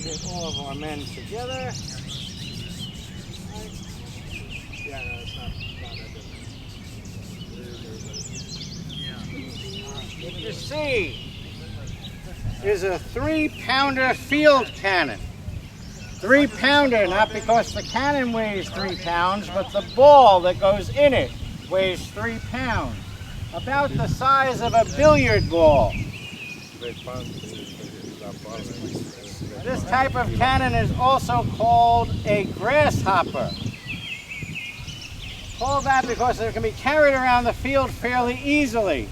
get all of our men together. Yeah, no, it's not that different. What you see is a 3-pounder field cannon. 3-pounder, not because the cannon weighs 3 pounds, but the ball that goes in it weighs 3 pounds. About the size of a billiard ball. This type of cannon is also called a grasshopper. Called that because it can be carried around the field fairly easily.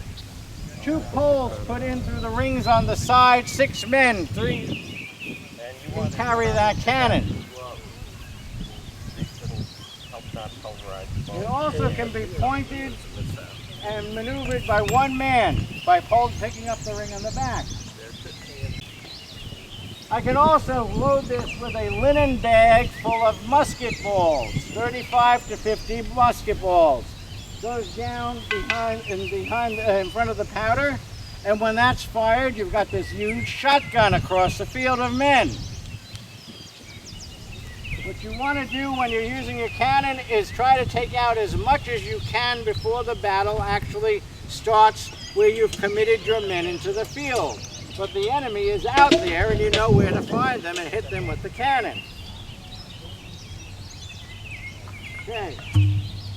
2 poles put in through the rings on the side, 6 men, 3 can carry that cannon. It also can be pointed and maneuvered by 1 man by picking up the ring on the back. I can also load this with a linen bag full of musket balls, 35 to 50 musket balls. Goes down in front of the powder, and when that's fired, you've got this huge shotgun across the field of men. What you want to do when you're using your cannon is try to take out as much as you can before the battle actually starts, where you've committed your men into the field. But the enemy is out there and you know where to find them and hit them with the cannon. Okay,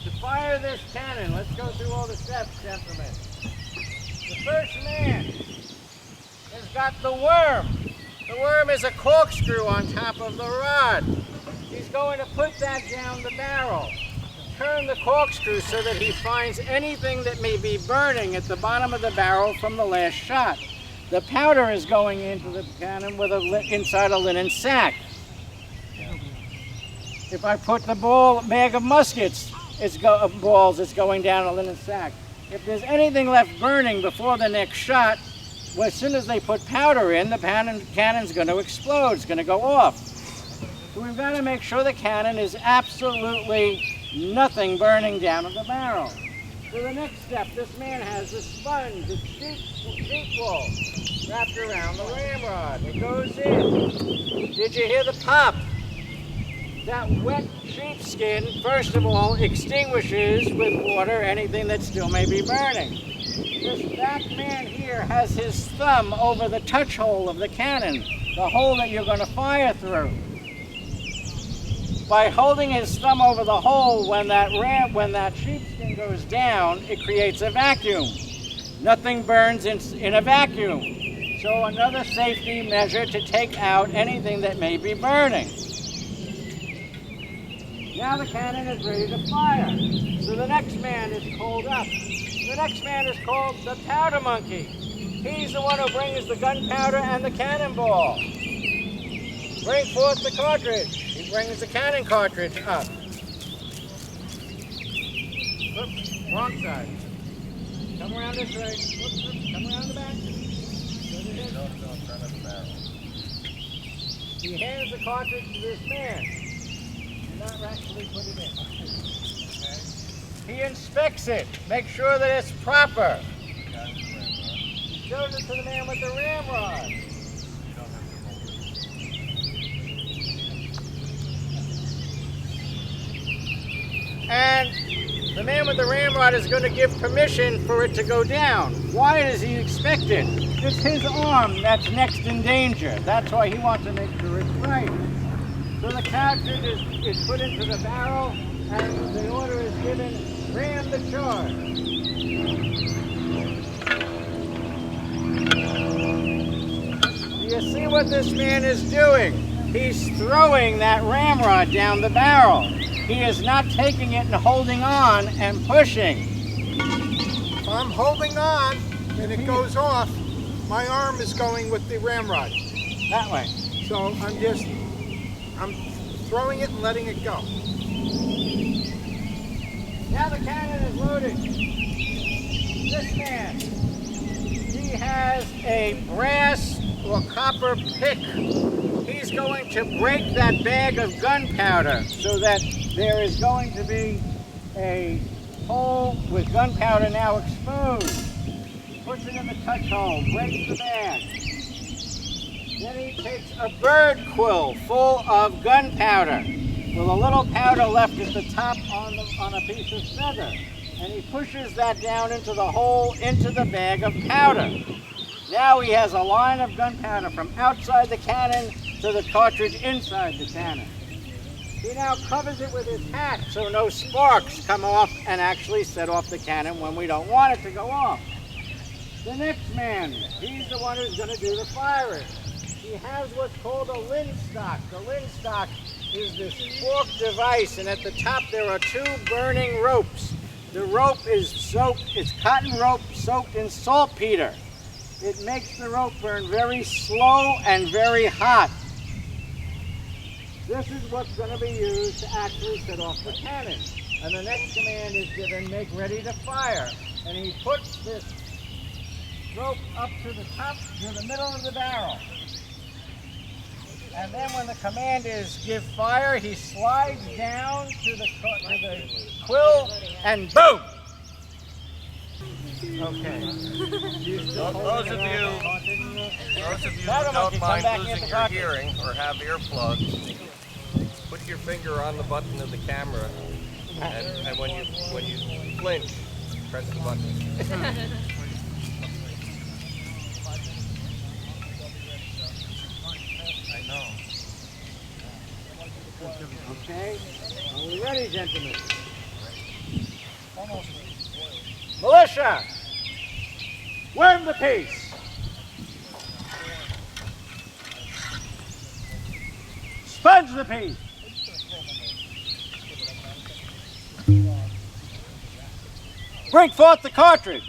to fire this cannon, let's go through all the steps, gentlemen. The first man has got the worm. The worm is a corkscrew on top of the rod. He's going to put that down the barrel. Turn the corkscrew so that he finds anything that may be burning at the bottom of the barrel from the last shot. The powder is going into the cannon with inside a linen sack. If I put the bag of muskets, balls, it's going down a linen sack. If there's anything left burning before the next shot, well, as soon as they put powder in, the cannon's going to explode. It's going to go off. So we've got to make sure the cannon is absolutely nothing burning down in the barrel. So the next step, this man has a sponge, it's sheep wool, wrapped around the ramrod. It goes in. Did you hear the pop? That wet sheepskin, first of all, extinguishes with water anything that still may be burning. This back man here has his thumb over the touch hole of the cannon, the hole that you're going to fire through. By holding his thumb over the hole, when that sheepskin goes down, it creates a vacuum. Nothing burns in a vacuum. So another safety measure to take out anything that may be burning. Now the cannon is ready to fire. So the next man is called up. The next man is called the powder monkey. He's the one who brings the gunpowder and the cannonball. Bring forth the cartridge. He brings the cannon cartridge up. Oops, wrong side. Come around this way. Oops, come around the back. He hands the cartridge to this man. Do not actually put it in. Okay. He inspects it. Make sure that it's proper. He shows it to the man with the ramrod. And the man with the ramrod is going to give permission for it to go down. Why does he expect it? It's his arm that's next in danger. That's why he wants to make sure it's right. So the cartridge is put into the barrel and the order is given, ram the charge. Do you see what this man is doing? He's throwing that ramrod down the barrel. He is not taking it and holding on and pushing. If I'm holding on and it goes off, my arm is going with the ramrod. That way. So I'm throwing it and letting it go. Now the cannon is loaded. This man, he has a brass or copper pick. He's going to break that bag of gunpowder so that there is going to be a hole with gunpowder now exposed. Puts it in the touch hole, breaks the bag. Then he takes a bird quill full of gunpowder with a little powder left at the top on a piece of feather. And he pushes that down into the hole into the bag of powder. Now he has a line of gunpowder from outside the cannon to the cartridge inside the cannon. He now covers it with his hat so no sparks come off and actually set off the cannon when we don't want it to go off. The next man, he's the one who's going to do the firing. He has what's called a linstock. The linstock is this forked device, and at the top there are two burning ropes. The rope is soaked, it's cotton rope soaked in saltpeter. It makes the rope burn very slow and very hot. This is what's going to be used to actually set off the cannon. And the next command is given, make ready to fire. And he puts this rope up to the top, to the middle of the barrel. And then when the command is give fire, he slides down to the quill and boom! Okay. Those of you who don't mind losing your hearing or have earplugs, put your finger on the button of the camera, and when you flinch, press the button. I know. Okay. Are we ready, gentlemen? Almost. Militia! Worm the piece! Sponge the piece! Bring forth the cartridge!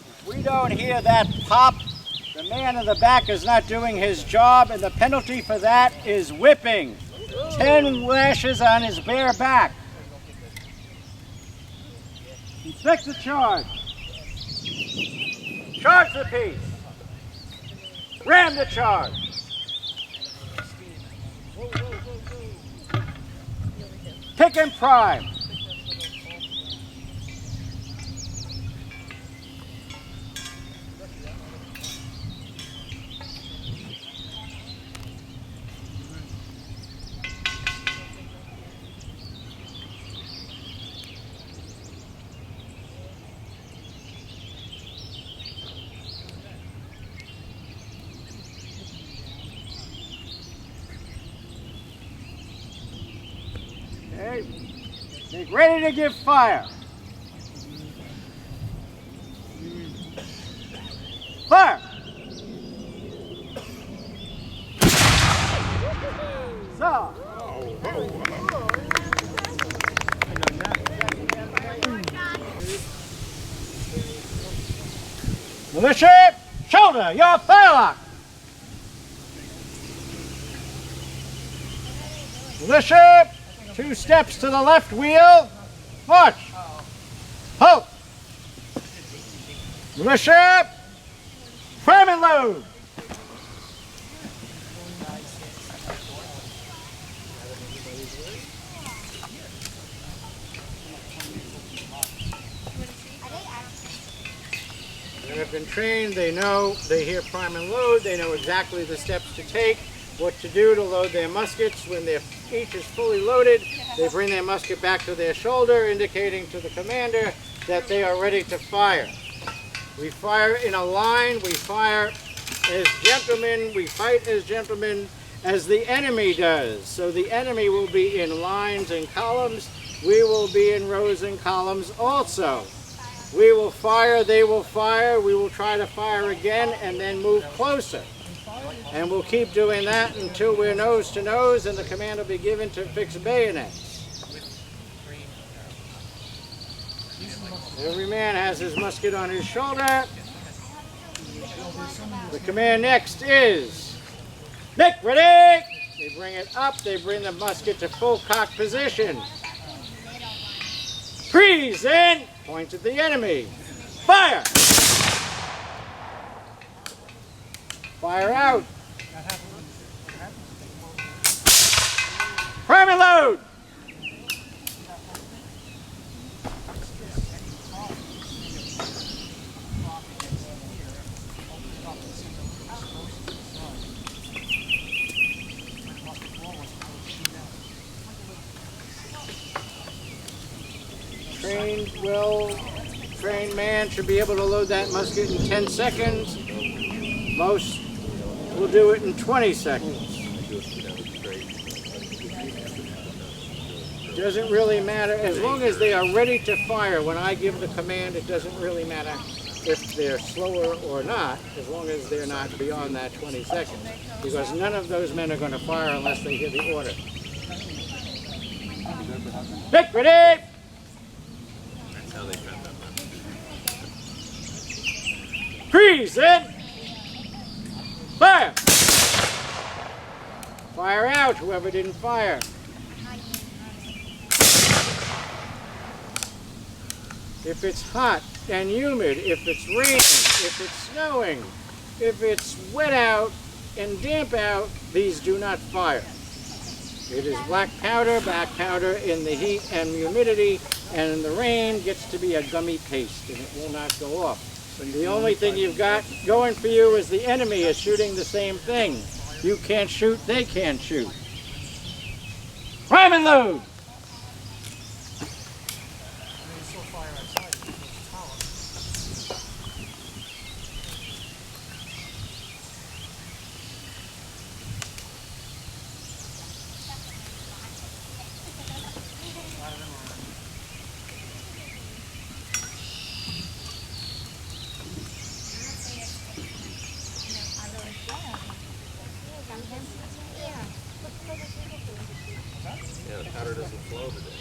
If we don't hear that pop, the man in the back is not doing his job, and the penalty for that is whipping. 10 lashes on his bare back. Inflict the charge. Charge the piece. Ram the charge. Pick and prime. Okay. Make ready to give fire. Fire! So. Militia, shoulder your firelock. Militia, 2 steps to the left wheel. March. Halt. Militia, prime and load. They have been trained, they know, they hear prime and load, they know exactly the steps to take, what to do to load their muskets. When each is fully loaded, they bring their musket back to their shoulder, indicating to the commander that they are ready to fire. We fire in a line, we fire as gentlemen, we fight as gentlemen, as the enemy does. So the enemy will be in lines and columns, we will be in rows and columns also. We will fire, they will fire, we will try to fire again and then move closer. And we'll keep doing that until we're nose to nose, and the command will be given to fix bayonets. Every man has his musket on his shoulder. The command next is, make ready! They bring it up, they bring the musket to full cock position. Present! Point at the enemy. Fire! Fire out. Prime and load. well-trained man should be able to load that musket in 10 seconds. Most will do it in 20 seconds. Doesn't really matter, as long as they are ready to fire. When I give the command, it doesn't really matter if they're slower or not, as long as they're not beyond that 20 seconds. Because none of those men are going to fire unless they hear the order. Pick, ready! Freeze, set! Fire! Fire out, whoever didn't fire. If it's hot and humid, if it's raining, if it's snowing, if it's wet out and damp out, these do not fire. It is black powder in the heat and humidity, and in the rain gets to be a gummy paste and it will not go off. The only thing you've got going for you is the enemy is shooting the same thing. You can't shoot, they can't shoot. Prime and load! Yeah, the powder doesn't flow today.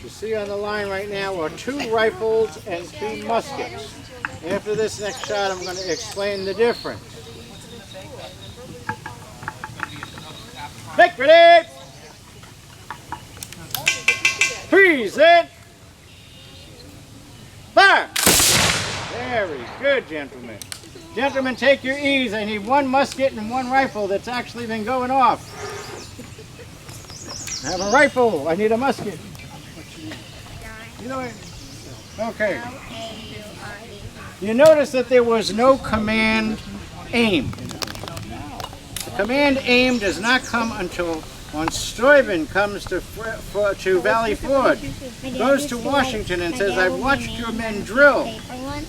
You see on the line right now are 2 rifles and 2 muskets. After this next shot, I'm going to explain the difference. Pick, ready! Freeze it! Fire! Very good, gentlemen. Gentlemen, take your ease. I need 1 musket and 1 rifle that's actually been going off. I have a rifle. I need a musket. You know what? Okay. You notice that there was no command aim. The command aim does not come until once Stuyvesant comes to Valley Forge, goes to Washington and says, "I've watched your men drill.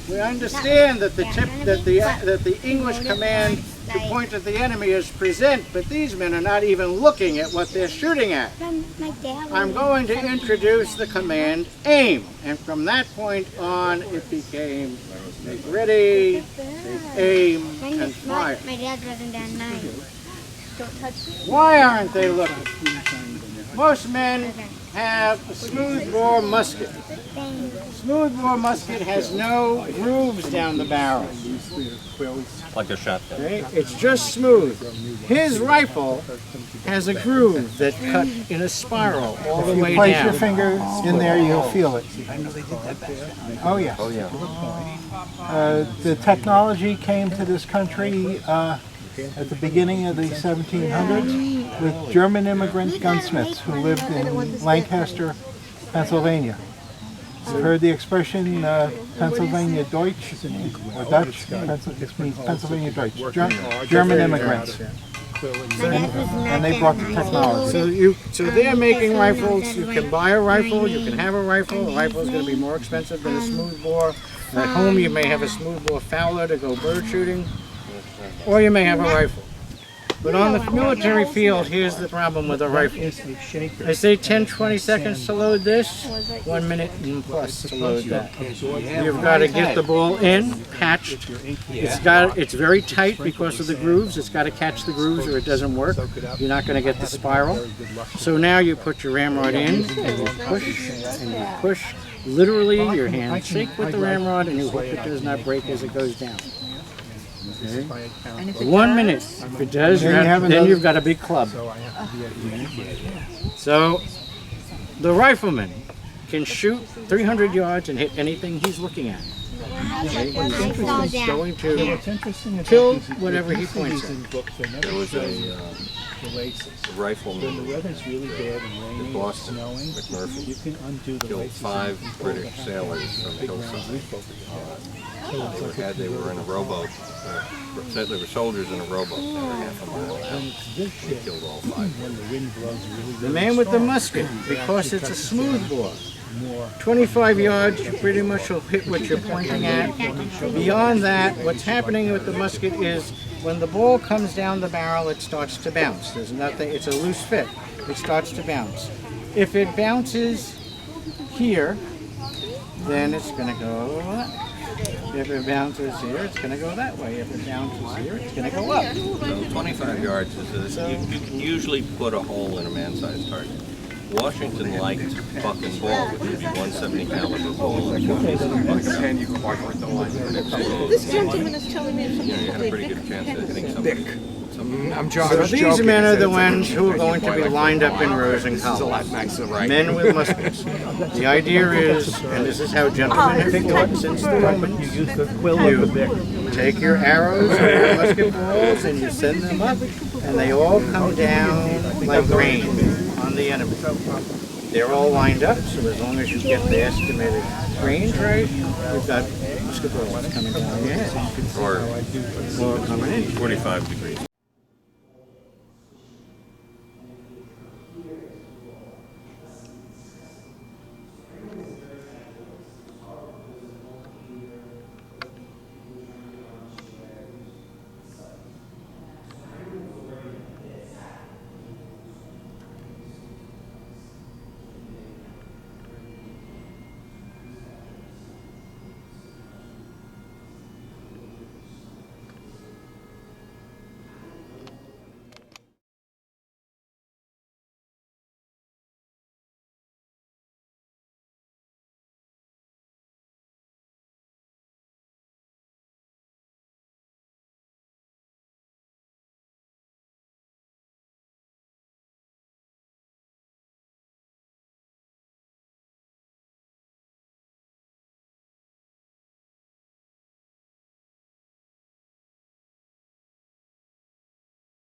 We understand that the English command to point at the enemy is present, but these men are not even looking at what they're shooting at. I'm going to introduce the command aim." And from that point on, it became make ready, take aim, and fire. My dad wasn't that nice. Why aren't they looking? Most men have a smoothbore musket. Smoothbore musket has no grooves down the barrel. Like a shotgun. Okay? It's just smooth. His rifle has a groove that cut in a spiral all the way Place down. your finger in there, you'll feel it. Oh yeah. Oh yeah. The technology came to this country at the beginning of the 1700s with German immigrant gunsmiths who lived in Lancaster, Pennsylvania. You've heard the expression Pennsylvania Deutsch or Dutch? It means Pennsylvania Deutsch. German immigrants. And they brought the technology. So they're making rifles. You can buy a rifle, you can have a rifle. A rifle is going to be more expensive than a smoothbore. At home you may have a smoothbore Fowler to go bird shooting, or you may have a rifle. But on the military field, here's the problem with a rifle. I say 10-20 seconds to load this, 1 minute and plus to load that. You've got to get the ball in, patched. It's very tight because of the grooves. It's got to catch the grooves or it doesn't work. You're not going to get the spiral. So now you put your ramrod in and you push and you push. Literally, your hands shake with the ramrod and you hope it does not break as it goes down. Okay. 1 minute. If it does, then you've got a big club. So the rifleman can shoot 300 yards and hit anything he's looking at. It's Fall down. going to What's interesting about kill these- whatever he you see points these at. in books, they never There was show a you the laces. rifleman When the weather's really bad and rainy and Boston, snowing, McMurphy, you can undo the killed laces. 5 and pull the British hat sailors down, from big long Hillside. loop over your head. So it's like They were in a rowboat. Said they were soldiers in a rowboat. They were half a mile out. And it's this They shit killed all 5. when the wind blows really, The really man with the strong, musket, they because actually it's a cut smooth down bore. more. 25 yards, you pretty much will hit what you're pointing at. Beyond that, what's happening with the musket is when the ball comes down the barrel, it starts to bounce. There's nothing, it's a loose fit. It starts to bounce. If it bounces here, then it's going to go that way. If it bounces here, it's going to go that way. If it bounces here, it's going to go up. So 25 yards is you can usually put a hole in a man-sized target. Washington liked buck and ball, which would be 170 caliber ball. And you can walk with the line. This gentleman is telling me something. You had a pretty good chance of hitting somebody. I'm John. So these men are the ones who are going to be lined up in rows and columns. Men with muskets. The idea is, and this is how gentlemen have fought since the Romans, You use the quill of the bick. take your arrows or your musket balls and you send them up, and they all come down like rain on the enemy. They're all lined up, so as long as you get the estimated range right, you've got musket balls coming down your head. Or Or coming in. 45 degrees.